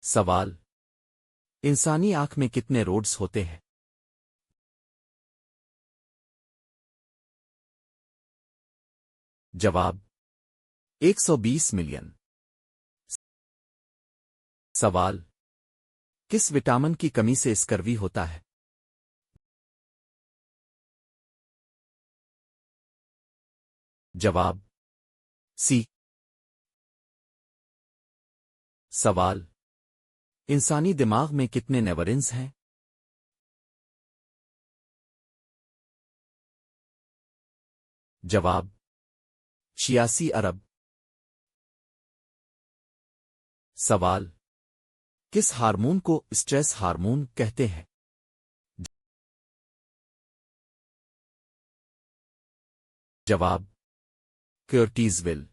سوال: انسانی آنکھ میں کتنے روڈز ہوتے ہیں؟ جواب: 120 ملین۔ سوال: کس وٹامن کی کمی سے اسکروی ہوتا ہے؟ جواب: سی۔ سوال: انسانی دماغ میں کتنے نیورونز ہیں؟ جواب: 86 ارب۔ سوال: کس ہارمون کو اسٹریس ہارمون کہتے ہیں؟ جواب: کورٹیزول۔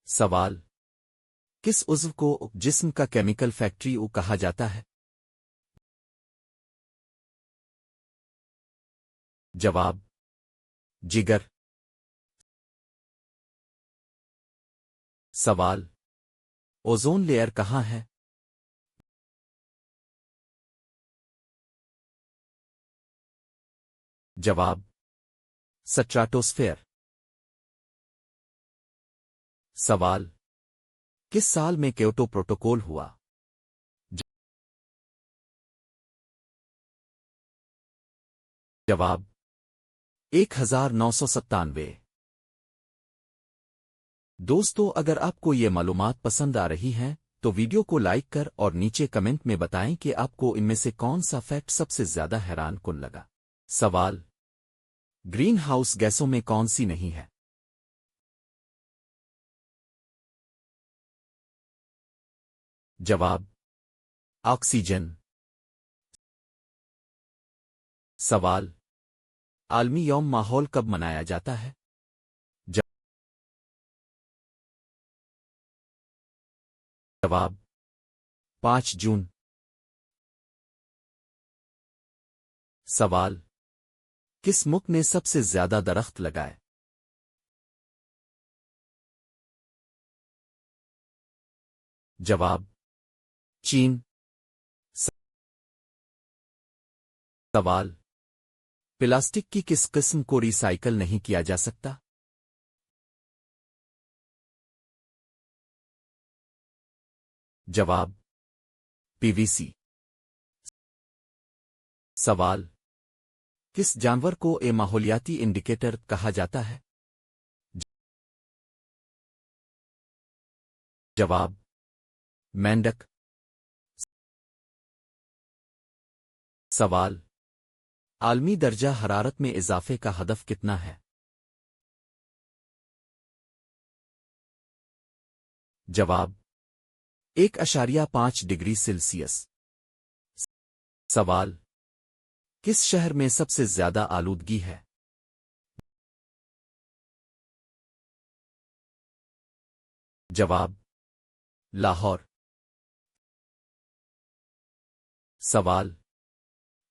سوال: کس عضو کو جسم کا کیمیکل فیکٹری کہا جاتا ہے؟ جواب: جگر۔ سوال: اوزون لیئر کہاں ہے؟ جواب: سٹراٹوسفیئر۔ سوال: کس سال میں کیوٹو پروٹوکول ہوا؟ جواب: 1997۔ دوستو، اگر آپ کو یہ معلومات پسند آ رہی ہیں تو ویڈیو کو لائک کر اور نیچے کمنٹ میں بتائیں کہ آپ کو ان میں سے کون سا فیکٹ سب سے زیادہ حیران کن لگا۔ سوال: گرین ہاؤس گیسوں میں کون سی نہیں ہے؟ جواب: آکسیجن۔ سوال: عالمی یوم ماحول کب منایا جاتا ہے؟ جواب: 5 جون۔ سوال: کس ملک نے سب سے زیادہ درخت لگائے؟ جواب: چین۔ سوال: پلاسٹک کی کس قسم کو ری سائیکل نہیں کیا جا سکتا؟ جواب: پی وی سی۔ سوال: کس جانور کو ماحولیاتی انڈیکیٹر کہا جاتا ہے؟ جواب: مینڈک۔ سوال: عالمی درجہ حرارت میں اضافے کا ہدف کتنا ہے؟ جواب: 1.5 ڈگری سیلسیس۔ سوال: کس شہر میں سب سے زیادہ آلودگی ہے؟ جواب: لاہور۔ سوال: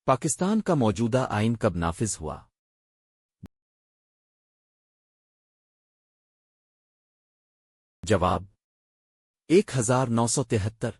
پاکستان کا موجودہ آئین کب نافذ ہوا؟ جواب: 1973۔